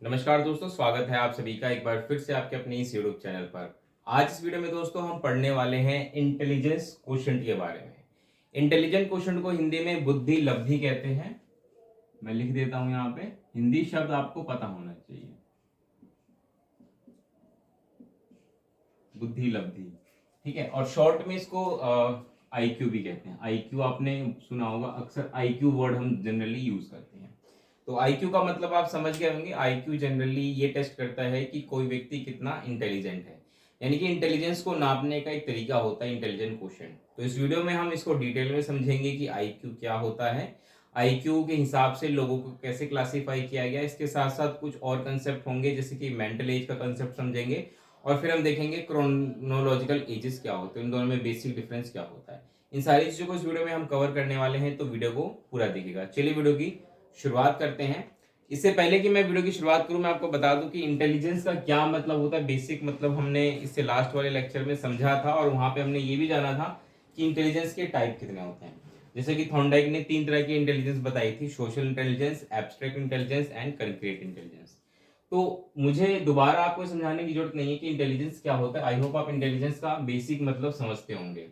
नमस्कार दोस्तों, स्वागत है आप सभी का एक बार फिर से आपके अपने इस यूट्यूब चैनल पर। आज इस वीडियो में दोस्तों हम पढ़ने वाले हैं इंटेलिजेंस क्वोशंट के बारे में। इंटेलिजेंट क्वोशंट को हिंदी में बुद्धि लब्धि कहते हैं। मैं लिख देता हूं यहाँ पे, हिंदी शब्द आपको पता होना चाहिए, बुद्धि लब्धि। ठीक है, और शॉर्ट में इसको आईक्यू भी कहते हैं। आईक्यू आपने सुना होगा, अक्सर आईक्यू वर्ड हम जनरली यूज करते हैं। तो आईक्यू का मतलब आप समझ गए होंगे। आईक्यू जनरली ये टेस्ट करता है कि कोई व्यक्ति कितना इंटेलिजेंट है, यानी कि इंटेलिजेंस को नापने का एक तरीका होता है इंटेलिजेंट क्वोशिएंट। तो इस वीडियो में हम इसको डिटेल में समझेंगे कि आईक्यू क्या होता है, आईक्यू के हिसाब से लोगों को कैसे क्लासिफाई किया गया। इसके साथ साथ कुछ और कंसेप्ट होंगे, जैसे कि मेंटल एज का कंसेप्ट समझेंगे, और फिर हम देखेंगे क्रोनोलॉजिकल एजेस क्या होते हैं, इन दोनों में बेसिक डिफरेंस क्या होता है। इन सारी चीजों को इस वीडियो में हम कवर करने वाले हैं, तो वीडियो को पूरा देखिएगा। चलिए वीडियो की शुरुआत करते हैं। इससे पहले कि मैं वीडियो की शुरुआत करूं, मैं आपको बता दूं कि इंटेलिजेंस का क्या मतलब होता है। बेसिक मतलब हमने इससे लास्ट वाले लेक्चर में समझा था, और वहां पे हमने ये भी जाना था कि इंटेलिजेंस के टाइप कितने होते हैं। जैसे कि थॉर्नडाइक ने 3 तरह की इंटेलिजेंस बताई थी: social intelligence, abstract intelligence and concrete intelligence. तो मुझे दोबारा आपको समझाने की जरूरत नहीं है कि इंटेलिजेंस क्या होता है। आई होप आप इंटेलिजेंस का बेसिक मतलब समझते होंगे।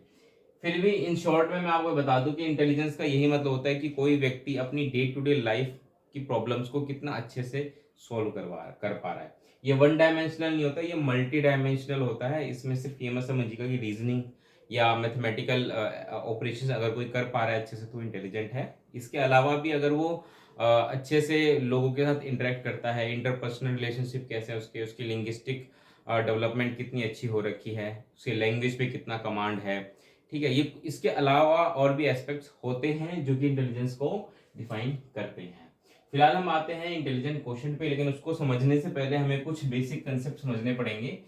फिर भी इन शॉर्ट में मैं आपको बता दूं कि इंटेलिजेंस का यही मतलब होता है कि कोई व्यक्ति अपनी डे टू डे लाइफ की प्रॉब्लम्स को कितना अच्छे से सॉल्व कर पा रहा है। ये वन डायमेंशनल नहीं होता, ये मल्टी डायमेंशनल होता है। इसमें सिर्फ ये मत समझिएगा कि रीजनिंग या मैथमेटिकल ऑपरेशन अगर कोई कर पा रहा है अच्छे से तो इंटेलिजेंट है। इसके अलावा भी अगर वो अच्छे से लोगों के साथ इंटरेक्ट करता है, इंटरपर्सनल रिलेशनशिप कैसे है उसके, उसकी लिंग्विस्टिक डेवलपमेंट कितनी अच्छी हो रखी है, उसके लैंग्वेज पे कितना कमांड है। ठीक है, ये इसके अलावा और भी एस्पेक्ट्स होते हैं जो कि इंटेलिजेंस को डिफाइन करते हैं। फिलहाल हम आते हैं इंटेलिजेंट क्वोशिएंट पे, लेकिन उसको समझने से पहले हमें कुछ बेसिक कंसेप्ट समझने पड़ेंगे।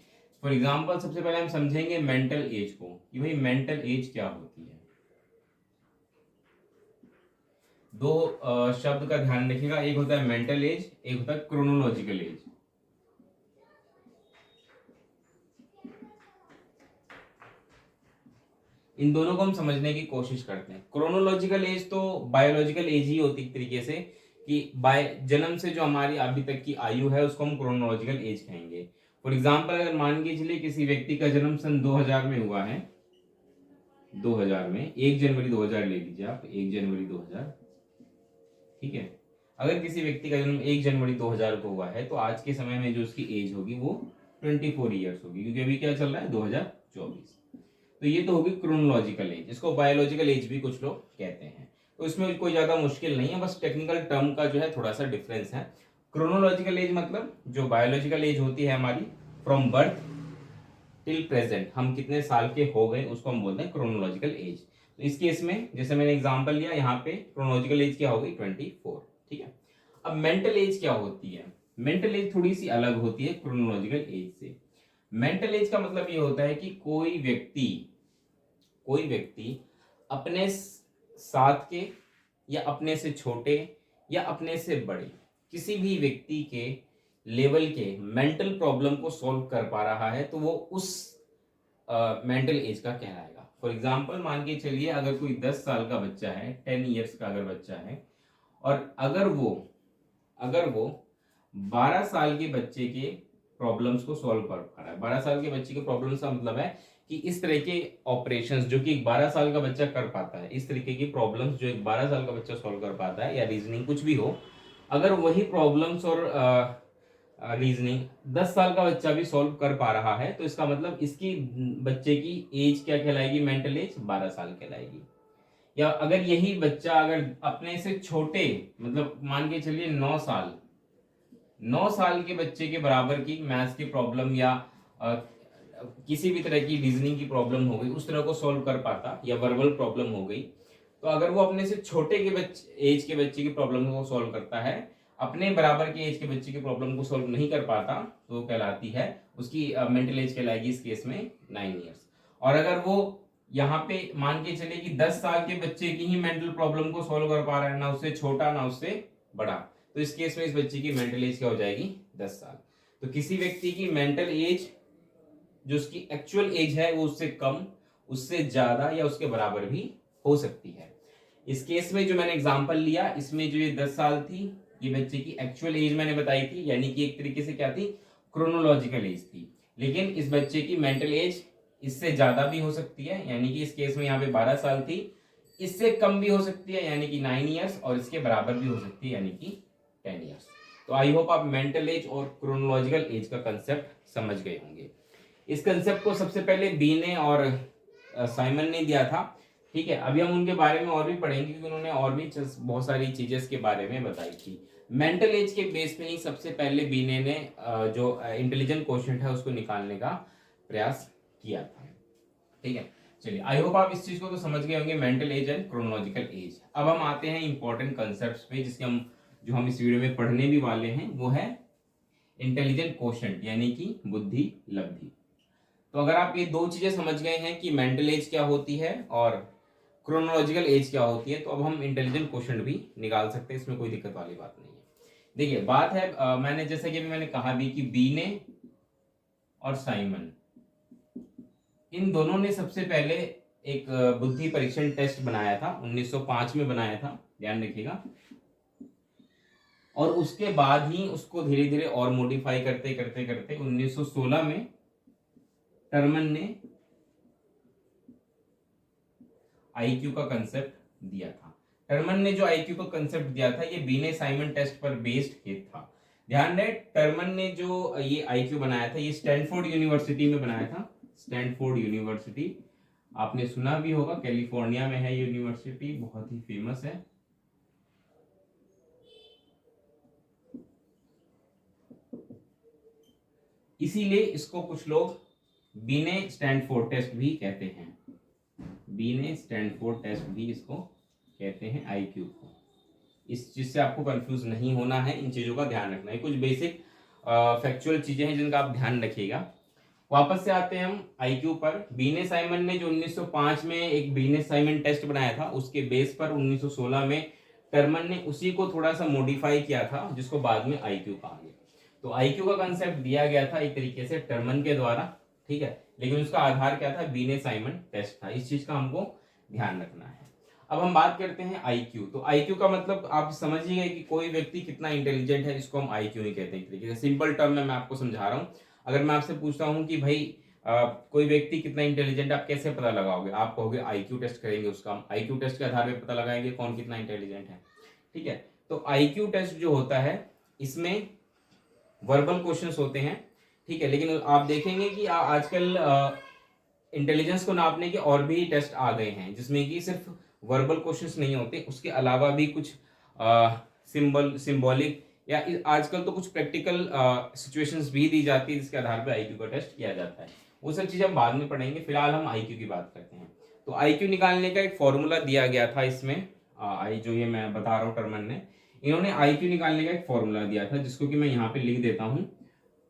फॉर एग्जांपल सबसे पहले हम समझेंगे मेंटल एज को, कि भाई मेंटल एज क्या होती है। दो शब्द का ध्यान रखिएगा, एक होता है मेंटल एज, एक होता है क्रोनोलॉजिकल एज। इन दोनों को हम समझने की कोशिश करते हैं। क्रोनोलॉजिकल एज तो बायोलॉजिकल एज ही होती है तरीके से, कि बाय जन्म से जो हमारी अभी तक की आयु है उसको हम क्रोनोलॉजिकल एज कहेंगे। फॉर एग्जांपल अगर मान के चलिए किसी व्यक्ति का जन्म सन 2000 में हुआ है, 2000 में 1 जनवरी 2000 ले लीजिए आप, 1 जनवरी 2000। ठीक है, अगर किसी व्यक्ति का जन्म 1 जनवरी 2000 को हुआ है तो आज के समय में जो उसकी एज होगी वो 24 ईयर्स होगी, क्योंकि अभी क्या चल रहा है 2024। तो ये तो होगी क्रोनोलॉजिकल एज, इसको बायोलॉजिकल एज भी कुछ लोग कहते हैं। तो इसमें कोई ज्यादा मुश्किल नहीं है, बस टेक्निकल टर्म का जो है थोड़ा सा डिफरेंस है। क्रोनोलॉजिकल एज मतलब जो बायोलॉजिकल एज होती है हमारी, फ्रॉम बर्थ टिल प्रेजेंट, हम कितने साल के हो गए उसको हम बोलते हैं क्रोनोलॉजिकल एज। तो इस केस में जैसे मैंने एग्जांपल लिया, यहाँ पे क्रोनोलॉजिकल एज क्या होगी 24। ठीक है, अब मेंटल एज क्या होती है। मेंटल एज थोड़ी सी अलग होती है क्रोनोलॉजिकल एज से। मेंटल एज का मतलब ये होता है कि कोई व्यक्ति अपने साथ के या अपने से छोटे या अपने से बड़े किसी भी व्यक्ति के लेवल के मेंटल प्रॉब्लम को सॉल्व कर पा रहा है, तो वो उस मेंटल एज का कहलाएगा। फॉर एग्जाम्पल मान के चलिए अगर कोई 10 साल का बच्चा है, 10 ईयर्स का अगर बच्चा है, और अगर वो 12 साल के बच्चे के प्रॉब्लम्स को सॉल्व कर पा रहा है। 12 साल के बच्चे के प्रॉब्लम्स का मतलब है कि इस तरह के ऑपरेशंस जो कि एक 12 साल का बच्चा कर पाता है, इस तरीके की प्रॉब्लम्स जो एक 12 साल का बच्चा सॉल्व कर पाता है, या रीजनिंग कुछ भी हो, अगर वही प्रॉब्लम्स और रीजनिंग 10 साल का बच्चा भी सॉल्व कर पा रहा है, तो इसका मतलब इसकी बच्चे की एज क्या कहलाएगी, मेंटल एज 12 साल कहलाएगी। या अगर यही बच्चा अगर अपने से छोटे, मतलब मान के चलिए 9 साल के बच्चे के बराबर की मैथ्स की प्रॉब्लम या अ, किसी भी तरह की रीजनिंग की प्रॉब्लम हो गई, उस तरह को सॉल्व कर पाता, या वर्बल प्रॉब्लम हो गई, तो अगर वो अपने से छोटे के बच्चे एज के बच्चे की प्रॉब्लम को सॉल्व करता है, अपने बराबर के एज के बच्चे की प्रॉब्लम को सॉल्व नहीं कर पाता, तो वो कहलाती है, उसकी मेंटल एज कहलाएगी इस केस में 9 ईयर्स। और अगर वो यहाँ पे मान के चले कि 10 साल के बच्चे की ही मेंटल प्रॉब्लम को सॉल्व कर पा रहा है, ना उससे छोटा ना उससे बड़ा, तो इस केस में इस बच्चे की मेंटल एज क्या हो जाएगी, 10 साल। तो किसी व्यक्ति की मेंटल एज जो उसकी एक्चुअल एज है वो उससे कम, उससे ज्यादा या उसके बराबर भी हो सकती है। इस केस में जो मैंने एग्जांपल लिया, इसमें जो ये 10 साल थी, ये बच्चे की एक्चुअल एज मैंने बताई थी, यानी कि एक तरीके से क्या थी, क्रोनोलॉजिकल एज थी। लेकिन इस बच्चे की मेंटल एज इससे ज्यादा भी हो सकती है, यानी कि इस केस में यहाँ पे 12 साल थी, इससे कम भी हो सकती है यानी कि 9 ईयर्स, और इसके बराबर भी हो सकती है यानी कि 10 ईयर्स। तो आई होप आप मेंटल एज और क्रोनोलॉजिकल एज का कंसेप्ट समझ गए होंगे। इस कंसेप्ट को सबसे पहले बी ने और साइमन ने दिया था। ठीक है, अभी हम उनके बारे में और भी पढ़ेंगे क्योंकि उन्होंने और भी बहुत सारी चीजें इसके बारे में बताई थी। मेंटल एज के बेस पे ही सबसे पहले बी ने जो इंटेलिजेंट क्वोशिएंट है उसको निकालने का प्रयास किया था। ठीक है, चलिए आई होप आप इस चीज को तो समझ गए होंगे, mental as and chronological age. अब हम आते हैं इंपॉर्टेंट कंसेप्ट्स पे, जिसके हम इस वीडियो में पढ़ने भी वाले हैं, वो है इंटेलिजेंट क्वोशिएंट यानी कि बुद्धि लब्धि। तो अगर आप ये दो चीजें समझ गए हैं कि मेंटल एज क्या होती है और क्रोनोलॉजिकल एज क्या होती है, तो अब हम इंटेलिजेंट क्वोशिएंट भी निकाल सकते हैं, इसमें कोई दिक्कत वाली बात नहीं है। देखिए बात है मैंने जैसे कि अभी मैंने कहा भी कि बी ने और साइमन, इन दोनों ने सबसे पहले एक बुद्धि परीक्षण टेस्ट बनाया था, 1905 में बनाया था, ध्यान रखिएगा। और उसके बाद ही उसको धीरे धीरे और मॉडिफाई करते करते करते 1916 में टर्मन ने आईक्यू का कंसेप्ट दिया था। टर्मन ने जो आईक्यू का कंसेप्ट दिया था, ये बीने साइमन टेस्ट पर बेस्ड ही था। ध्यान रहे, टर्मन ने जो ये आईक्यू बनाया था, ये स्टैनफोर्ड यूनिवर्सिटी में बनाया था। स्टैनफोर्ड यूनिवर्सिटी आपने सुना भी होगा, कैलिफोर्निया में है यूनिवर्सिटी, बहुत ही फेमस है। इसीलिए इसको कुछ लोग बीने स्टैनफोर्ड टेस्ट भी कहते हैं। बीने स्टैनफोर्ड टेस्ट भी इसको कहते हैं, आईक्यू को। इस चीज से आपको कंफ्यूज नहीं होना है, इन चीजों का ध्यान रखना है। कुछ बेसिक फैक्चुअल चीजें हैं जिनका आप ध्यान रखिएगा। वापस से आते हैं हम आईक्यू पर। बीने साइमन ने जो 1905 में एक बीने साइमन टेस्ट बनाया था, उसके बेस पर 1916 में टर्मन ने उसी को थोड़ा सा मॉडिफाई किया था, जिसको बाद में आईक्यू कहा गया। तो आईक्यू का कंसेप्ट दिया गया था एक तरीके से टर्मन के द्वारा, ठीक है, लेकिन उसका आधार क्या था, बीने साइमन टेस्ट था। इस चीज का हमको ध्यान रखना है। अब हम बात करते हैं आईक्यू। तो आईक्यू का मतलब आप समझ ही गए कि कोई व्यक्ति कितना इंटेलिजेंट है, इसको हम आईक्यू ही कहते हैं। एक तरीके से सिंपल टर्म में मैं आपको समझा रहा हूं। अगर मैं आपसे पूछता हूं कि भाई कोई व्यक्ति कितना इंटेलिजेंट, आप कैसे पता लगाओगे? आप कहोगे आईक्यू टेस्ट करेंगे उसका, हम आईक्यू टेस्ट के आधार पर पता लगाएंगे कौन कितना इंटेलिजेंट है। ठीक है, तो आईक्यू टेस्ट जो होता है, इसमें वर्बल क्वेश्चंस होते हैं। ठीक है, लेकिन आप देखेंगे कि आजकल इंटेलिजेंस को नापने के और भी टेस्ट आ गए हैं, जिसमें कि सिर्फ वर्बल क्वेश्चंस नहीं होते, उसके अलावा भी कुछ सिंबॉलिक या आजकल तो कुछ प्रैक्टिकल सिचुएशंस भी दी जाती है, जिसके आधार पर आईक्यू का टेस्ट किया जाता है। वो सब चीज़ हम बाद में पढ़ेंगे, फिलहाल हम आईक्यू की बात करते हैं। तो आईक्यू निकालने का एक फॉर्मूला दिया गया था इसमें, आई जो ये मैं बता रहा हूँ टर्मन ने, इन्होंने आईक्यू निकालने का एक फॉर्मूला दिया था, जिसको कि मैं यहाँ पे लिख देता हूँ।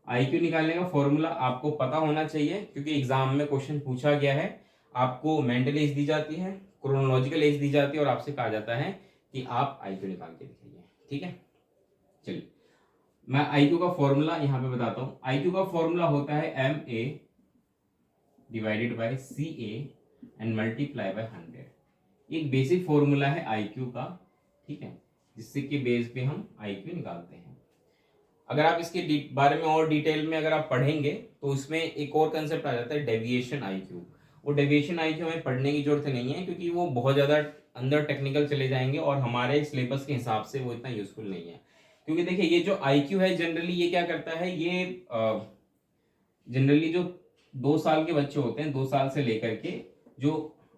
आईक्यू निकालने का फॉर्मूला आपको पता होना चाहिए, क्योंकि एग्जाम में क्वेश्चन पूछा गया है। आपको मेंटल एज दी जाती है, क्रोनोलॉजिकल एज दी जाती है, और आपसे कहा जाता है कि आप आईक्यू निकाल के दिखाइए। ठीक है, चलिए मैं आईक्यू का फॉर्मूला यहाँ पे बताता हूँ। आईक्यू का फॉर्मूला होता है MA divided by CA and multiply by 100। एक बेसिक फॉर्मूला है आईक्यू का, ठीक है, जिससे कि बेस पे हम आईक्यू निकालते हैं। अगर आप इसके बारे में और डिटेल में अगर आप पढ़ेंगे तो इसमें एक और कंसेप्ट आ जाता है, डेविएशन आईक्यू। वो डेविएशन आईक्यू हमें पढ़ने की जरूरत नहीं है, क्योंकि वो बहुत ज़्यादा अंदर टेक्निकल चले जाएंगे और हमारे सिलेबस के हिसाब से वो इतना यूजफुल नहीं है। क्योंकि देखिए ये जो आईक्यू है जनरली ये क्या करता है, ये जनरली जो 2 साल के बच्चे होते हैं, 2 साल से लेकर के जो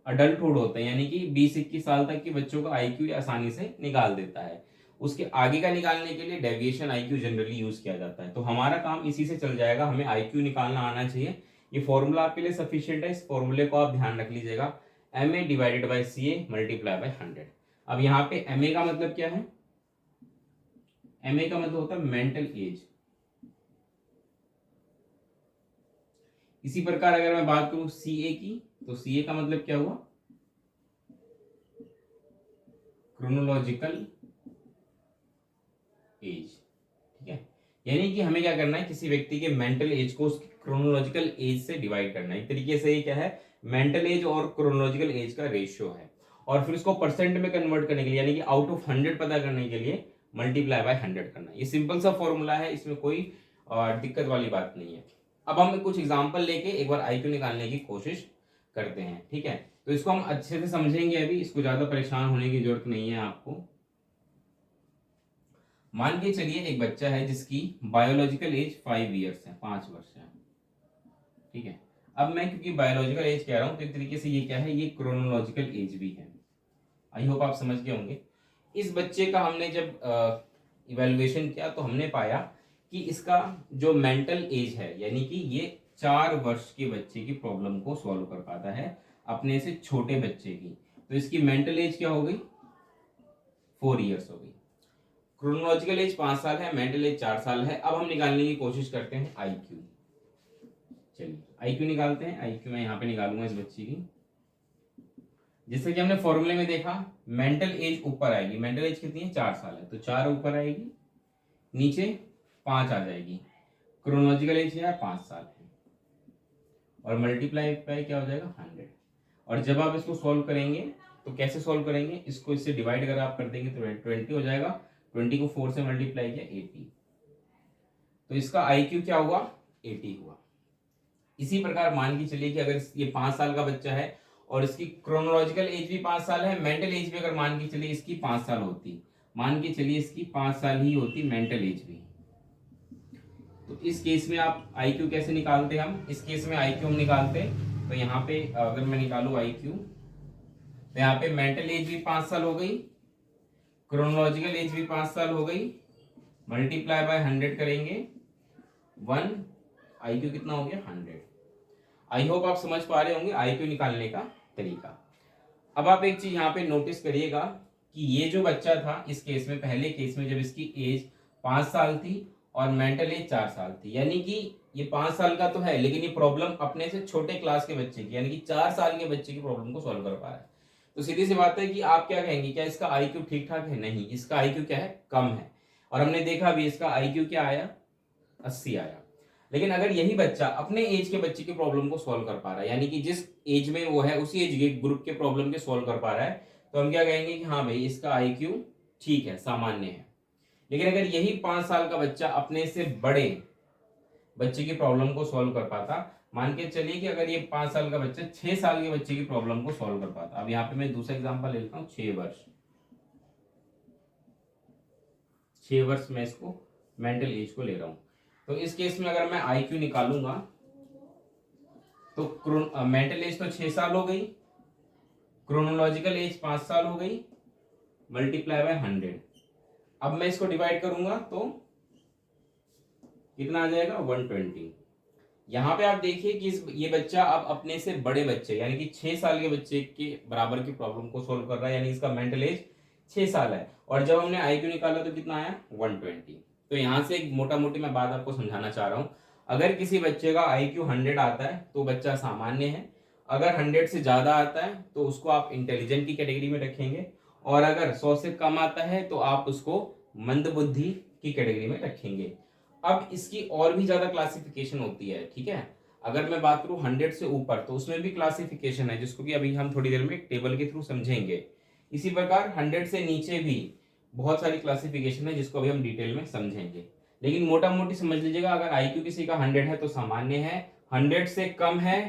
अडल्टहुड होते हैं, यानी कि 20-21 साल तक के बच्चों का आईक्यू आसानी से निकाल देता है। उसके आगे का निकालने के लिए डेविएशन आईक्यू जनरली यूज किया जाता है। तो हमारा काम इसी से चल जाएगा, हमें आईक्यू निकालना आना चाहिए। ये फॉर्मूला आपके लिए सफिशिएंट है, इस फॉर्मूले को आप ध्यान रख लीजिएगा, MA divided by CA multiply by 100। अब यहाँ पे MA का मतलब क्या है? MA का मतलब होता है मेंटल एज। इसी प्रकार अगर मैं बात करूं CA की, तो CA का मतलब क्या हुआ? Chronological age. ठीक है, यानी कि हमें क्या करना है, किसी व्यक्ति के मेंटल एज को उसकी क्रोनोलॉजिकल एज से डिवाइड करना है। एक तरीके से ये क्या है, मेंटल एज और क्रोनोलॉजिकल एज का रेशियो है। और फिर उसको परसेंट में कन्वर्ट करने के लिए, यानी कि आउट ऑफ 100 पता करने के लिए मल्टीप्लाई बाय 100 करना। ये सिंपल सा फॉर्मूला है, इसमें कोई दिक्कत वाली बात नहीं है। अब हम कुछ एग्जांपल लेके एक बार आईक्यू निकालने की कोशिश करते हैं, ठीक है। तो इसको हम अच्छे से समझेंगे, अभी इसको ज्यादा परेशान होने की जरूरत नहीं है आपको। मान के चलिए एक बच्चा है जिसकी बायोलॉजिकल एज 5 ईयर्स है, 5 वर्ष है, ठीक है। अब मैं क्योंकि बायोलॉजिकल एज कह रहा हूं तो एक तरीके से ये क्या है, ये क्रोनोलॉजिकल एज भी है। आई होप आप समझ गए होंगे। इस बच्चे का हमने जब इवेल्युएशन किया तो हमने पाया कि इसका जो मेंटल एज है, यानी कि ये 4 वर्ष के बच्चे की प्रॉब्लम को सॉल्व कर पाता है, अपने से छोटे बच्चे की। तो इसकी मेंटल एज क्या हो गई, 4 ईयर्स हो गई। क्रोनोलॉजिकल एज 5 साल है, मेंटल एज 4 साल है। अब हम निकालने की कोशिश करते हैं आईक्यू। चलिए आईक्यू निकालते हैं। आईक्यू मैं यहाँ पे निकालूंगा इस बच्चे की। जैसे कि हमने फॉर्मूले में देखा, मेंटल एज ऊपर आएगी। मेंटल एज कितनी है, 4 साल है, तो 4 ऊपर आएगी, नीचे 5 आ जाएगी। क्रोनोलॉजिकल एज है 5 साल है, और मल्टीप्लाई बाय क्या हो जाएगा, 100। और जब आप इसको सॉल्व करेंगे तो कैसे सॉल्व करेंगे, इसको इससे डिवाइड अगर आप कर देंगे तो 20 हो जाएगा। 20 को 4 से मल्टीप्लाई किया 80, तो इसका आईक्यू क्या हुआ, 80 हुआ। इसी प्रकार मान के चलिए कि अगर ये 5 साल का बच्चा है और इसकी क्रोनोलॉजिकल एज भी 5 साल है, मेंटल एज भी अगर मान के चलिए इसकी 5 साल होती, मान के चलिए इसकी 5 साल ही होती मेंटल एज भी, तो इस केस में आप आईक्यू कैसे निकालते हैं, हम इस केस में आईक्यू हम निकालते, तो यहाँ पे अगर मैं निकालू आईक्यू, तो यहाँ पे मेंटल एज भी 5 साल हो गई, क्रोनोलॉजिकल एज भी 5 साल हो गई, मल्टीप्लाई बाय 100 करेंगे 1, आईक्यू कितना हो गया, 100। आई होप आप समझ पा रहे होंगे आईक्यू निकालने का तरीका। अब आप एक चीज यहाँ पे नोटिस करिएगा कि ये जो बच्चा था, इस केस में, पहले केस में जब इसकी एज 5 साल थी और मेंटल एज 4 साल थी, यानी कि ये 5 साल का तो है लेकिन ये प्रॉब्लम अपने से छोटे क्लास के बच्चे की, यानी कि 4 साल के बच्चे की प्रॉब्लम को सॉल्व कर पा रहा है। तो सीधी सी बात है कि आप क्या कहेंगे, क्या इसका आईक्यू ठीक ठाक है, नहीं, इसका आईक्यू क्या है, कम है। और हमने देखा भी इसका आईक्यू क्या आया, 80 आया। लेकिन अगर यही बच्चा अपने एज के बच्चे की प्रॉब्लम को सॉल्व कर पा रहा है, यानी कि जिस एज में वो है उसी एज के ग्रुप के प्रॉब्लम के सॉल्व कर पा रहा है, तो हम क्या कहेंगे कि हाँ भाई इसका आईक्यू ठीक है, सामान्य है। लेकिन अगर यही 5 साल का बच्चा अपने से बड़े बच्चे की प्रॉब्लम को सॉल्व कर पाता, मान के चलिए कि अगर ये 5 साल का बच्चा 6 साल के बच्चे की प्रॉब्लम को सॉल्व कर पाता, अब यहाँ पे मैं दूसरा एग्जाम्पल ले लेता हूँ, 6 वर्ष, 6 वर्ष में इसको मेंटल एज को ले रहा हूं। तो इस केस में अगर मैं आईक्यू निकालूंगा तो मेंटल एज तो 6 साल हो गई, क्रोनोलॉजिकल एज 5 साल हो गई, मल्टीप्लाई बाय 100। अब मैं इसको डिवाइड करूंगा तो कितना आ जाएगा, 120। यहाँ पे आप देखिए कि ये बच्चा अब अपने से बड़े बच्चे, यानी कि 6 साल के बच्चे के बराबर की प्रॉब्लम को सोल्व कर रहा है, यानी इसका मेंटल एज 6 साल है। और जब हमने आईक्यू निकाला तो कितना आया, 120। तो यहाँ से एक मोटा मोटी मैं बात आपको समझाना चाह रहा हूँ, अगर किसी बच्चे का आईक्यू 100 आता है तो बच्चा सामान्य है, अगर 100 से ज्यादा आता है तो उसको आप इंटेलिजेंट की कैटेगरी में रखेंगे, और अगर 100 से कम आता है तो आप उसको मंदबुद्धि की कैटेगरी में रखेंगे। अब इसकी और भी ज्यादा क्लासिफिकेशन होती है, ठीक है। अगर मैं बात करूं 100 से ऊपर तो उसमें भी क्लासिफिकेशन है, जिसको कि अभी हम थोड़ी देर में टेबल के थ्रू समझेंगे। इसी प्रकार 100 से नीचे भी बहुत सारी क्लासिफिकेशन है, जिसको अभी हम डिटेल में समझेंगे। लेकिन मोटा मोटी समझ लीजिएगा, अगर आईक्यू किसी का 100 है तो सामान्य है, 100 से कम है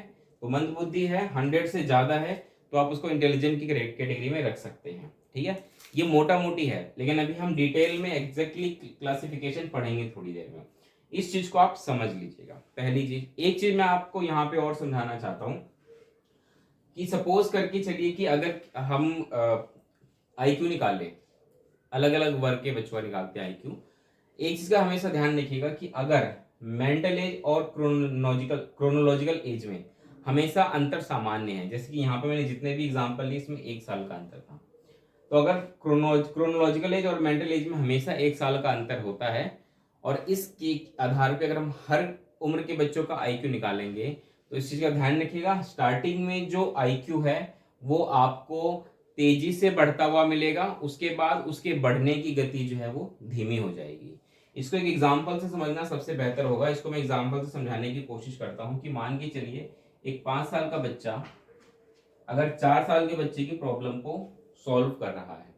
तो मंदबुद्धि है, 100 से ज्यादा है तो आप उसको इंटेलिजेंट की कैटेगरी में रख सकते हैं, ठीक है। ये मोटा मोटी है, लेकिन अभी हम डिटेल में एग्जैक्टली क्लासिफिकेशन पढ़ेंगे थोड़ी देर में। इस चीज को आप समझ लीजिएगा। पहली चीज, एक चीज मैं आपको यहाँ पे और समझाना चाहता हूँ कि सपोज करके चलिए कि अगर हम आईक्यू निकाल लें, अलग अलग वर्ग के बच्चों का निकालते हैं आईक्यू, एक चीज का हमेशा ध्यान रखिएगा कि अगर मेंटल एज और क्रोनोलॉजिकल एज में हमेशा अंतर सामान्य है, जैसे कि यहाँ पे मैंने जितने भी एग्जांपल लिए इसमें 1 साल का अंतर था, तो अगर क्रोनोलॉजिकल एज और मेंटल एज में हमेशा 1 साल का अंतर होता है, और इसके आधार पे अगर हम हर उम्र के बच्चों का आईक्यू निकालेंगे, तो इस चीज का ध्यान रखिएगा, स्टार्टिंग में जो आईक्यू है वो आपको तेजी से बढ़ता हुआ मिलेगा, उसके बाद उसके बढ़ने की गति जो है वो धीमी हो जाएगी। इसको एक एग्जाम्पल से समझना सबसे बेहतर होगा। इसको मैं एग्जाम्पल से समझाने की कोशिश करता हूँ कि मान के चलिए एक 5 साल का बच्चा अगर 4 साल के बच्चे की प्रॉब्लम को सॉल्व कर रहा है,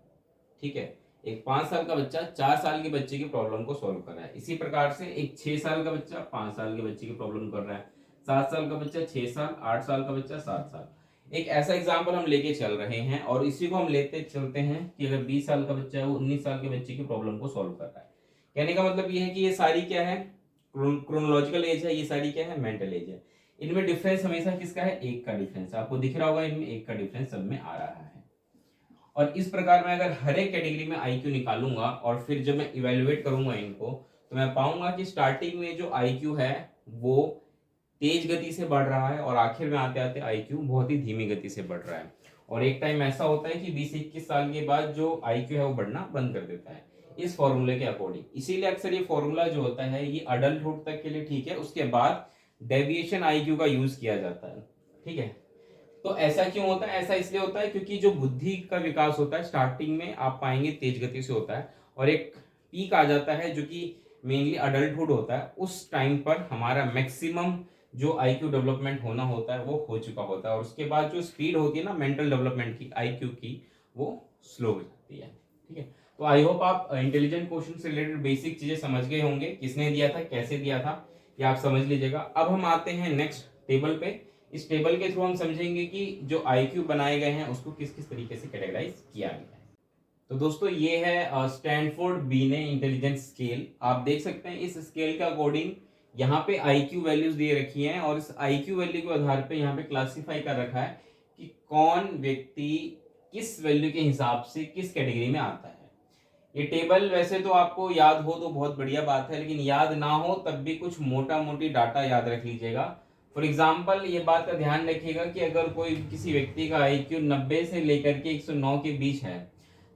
ठीक है, एक 5 साल का बच्चा 4 साल के बच्चे की प्रॉब्लम को सॉल्व कर रहा है। इसी प्रकार से एक 6 साल का बच्चा 5 साल के बच्चे की प्रॉब्लम कर रहा है, 7 साल का बच्चा 6 साल, 8 साल का बच्चा 7 साल। एक ऐसा एग्जाम्पल हम लेके चल रहे हैं और इसी को हम लेते चलते हैं कि अगर 20 साल का बच्चा है वो 19 साल के बच्चे की प्रॉब्लम को सॉल्व कर रहा है। कहने का मतलब ये है कि ये सारी क्या है, क्रोनोलॉजिकल एज है, ये सारी क्या है, मेंटल एज है। इनमें डिफरेंस हमेशा किसका है, एक का डिफरेंस। आपको दिख रहा होगा इनमें एक का डिफरेंस सब में आ रहा है। और इस प्रकार मैं अगर हर एक कैटेगरी में आईक्यू निकालूंगा और फिर जब मैं इवेलुएट करूंगा इनको, तो मैं पाऊंगा कि स्टार्टिंग में जो आईक्यू है वो तेज गति से बढ़ रहा है और आखिर में आते आते आईक्यू बहुत ही धीमी गति से बढ़ रहा है। और एक टाइम ऐसा होता है कि 20-21 साल के बाद जो आईक्यू है वो बढ़ना बंद कर देता है इस फॉर्मूले के अकॉर्डिंग। इसीलिए अक्सर ये फॉर्मूला जो होता है ये अडल्टहुड तक के लिए ठीक है, उसके बाद डेविएशन आईक्यू का यूज किया जाता है। ठीक है, तो ऐसा क्यों होता है, ऐसा इसलिए होता है क्योंकि जो बुद्धि का विकास होता है स्टार्टिंग में आप पाएंगे तेज गति से होता है और एक पीक आ जाता है जो कि मेनली अडल्टहुड होता है। उस टाइम पर हमारा मैक्सिमम जो आईक्यू डेवलपमेंट होना होता है वो हो चुका होता है और उसके बाद जो स्पीड होती है ना मेंटल डेवलपमेंट की, आईक्यू की, वो स्लो हो जाती है। ठीक है, तो आई होप आप इंटेलिजेंट क्वेश्चन से रिलेटेड बेसिक चीजें समझ गए होंगे, किसने दिया था, कैसे दिया था, ये आप समझ लीजिएगा। अब हम आते हैं नेक्स्ट टेबल पे। इस टेबल के थ्रू हम समझेंगे कि जो आईक्यू बनाए गए हैं उसको किस किस तरीके से कैटेगराइज किया गया है। तो दोस्तों ये है स्टैनफोर्ड बीने इंटेलिजेंस स्केल। आप देख सकते हैं इस स्केल के अकॉर्डिंग यहाँ पे आईक्यू वैल्यूज दे रखी हैं और इस आईक्यू वैल्यू के आधार पे यहाँ पे क्लासिफाई कर रखा है कि कौन व्यक्ति किस वैल्यू के हिसाब से किस कैटेगरी में आता है। ये टेबल वैसे तो आपको याद हो तो बहुत बढ़िया बात है, लेकिन याद ना हो तब भी कुछ मोटा मोटी डाटा याद रख लीजिएगा। फॉर एग्जाम्पल ये बात का ध्यान रखिएगा कि अगर कोई किसी व्यक्ति का आईक्यू 90 से लेकर के 109 के बीच है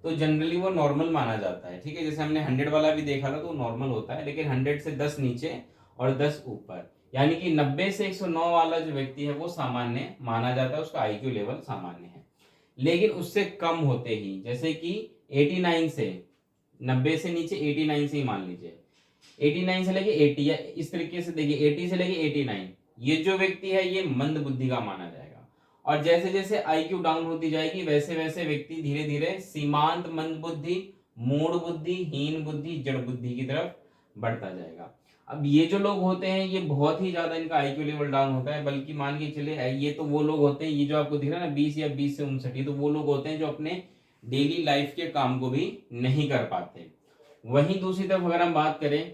तो जनरली वो नॉर्मल माना जाता है। ठीक है, जैसे हमने 100 वाला भी देखा था तो नॉर्मल होता है, लेकिन 100 से 10 नीचे और 10 ऊपर, यानी कि 90 से 109 वाला जो व्यक्ति है वो सामान्य माना जाता है, उसका आईक्यू लेवल सामान्य है। लेकिन उससे कम होते ही, जैसे कि 89 से 90 से नीचे 89 से ही मान लीजिए, 89 से लेके 80 या इस तरीके से देखिए 80 से लेके 89, ये जो व्यक्ति है ये मंद बुद्धि का माना जाएगा। और जैसे जैसे आईक्यू डाउन होती जाएगी वैसे वैसे व्यक्ति धीरे धीरे सीमांत मंद बुद्धि, मूढ़ बुद्धि, हीन बुद्धि, जड़ बुद्धि की तरफ बढ़ता जाएगा। अब ये जो लोग होते हैं ये बहुत ही ज्यादा इनका आईक्यू लेवल डाउन होता है, बल्कि मान के चले ये तो वो लोग होते हैं, ये जो आपको दिख रहा है ना 20 या 20 से 59, ये तो वो लोग होते हैं जो अपने डेली लाइफ के काम को भी नहीं कर पाते। वहीं दूसरी तरफ अगर हम बात करें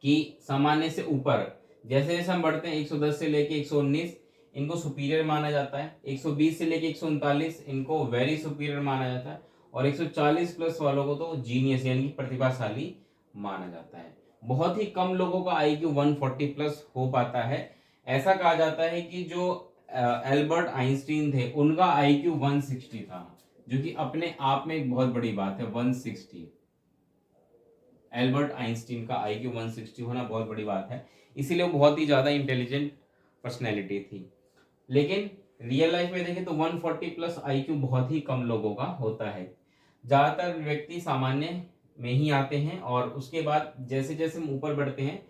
कि सामान्य से ऊपर जैसे जैसे हम बढ़ते हैं 110 से लेके 119 इनको सुपीरियर माना जाता है, 120 से लेके 139 इनको वेरी सुपीरियर माना जाता है और 140 प्लस वालों को तो जीनियस यानी कि प्रतिभाशाली माना जाता है। बहुत ही कम लोगों का आईक्यू 140 प्लस हो पाता है। ऐसा कहा जाता है कि जो एल्बर्ट आइंस्टीन थे उनका आईक्यू 160 था, जो कि अपने आप में एक बहुत बड़ी बात है। 160 एल्बर्ट आइंस्टीन का आईक्यू 160 होना बहुत बड़ी बात है, इसीलिए वो बहुत ही ज्यादा इंटेलिजेंट पर्सनैलिटी थी। लेकिन रियल लाइफ में देखें तो 140 प्लस आईक्यू बहुत ही कम लोगों का होता है। ज्यादातर व्यक्ति सामान्य में ही आते हैं और उसके बाद जैसे जैसे हम ऊपर बढ़ते हैं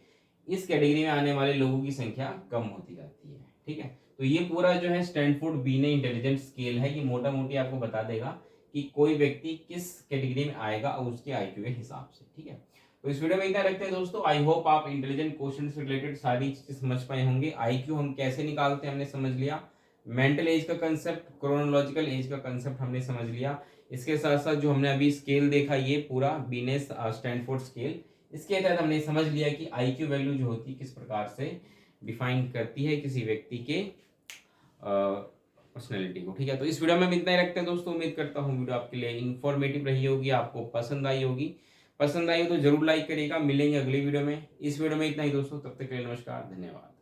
इस कैटेगरी में आने वाले लोगों की संख्या कम होती जाती है। ठीक है, तो ये पूरा जो है स्टैनफोर्ड बीने इंटेलिजेंस स्केल है, ये मोटा मोटी आपको बता देगा कि कोई व्यक्ति किस कैटेगरी में आएगा और उसके आईक्यू के हिसाब से। ठीक है, तो इस वीडियो में इतना रखते हैं दोस्तों। आई होप आप इंटेलिजेंट क्वेश्चन से रिलेटेड सारी चीजें समझ पाए होंगे। आईक्यू हम कैसे निकालते हैं हमने समझ लिया, मेंटल एज का कंसेप्ट, क्रोनोलॉजिकल एज का कंसेप्ट हमने समझ लिया। इसके साथ साथ जो हमने अभी स्केल देखा ये पूरा बीने स्टैनफोर्ड स्केल, इसके तहत हमने समझ लिया कि आईक्यू वैल्यू जो होती है किस प्रकार से डिफाइन करती है किसी व्यक्ति के पर्सनैलिटी को। ठीक है, तो इस वीडियो में हम इतना ही रखते हैं दोस्तों। उम्मीद करता हूँ वीडियो आपके लिए इंफॉर्मेटिव रही होगी, आपको पसंद आई होगी। पसंद आई हो तो जरूर लाइक करिएगा। मिलेंगे अगली वीडियो में। इस वीडियो में इतना ही दोस्तों, तब तक के लिए नमस्कार, धन्यवाद।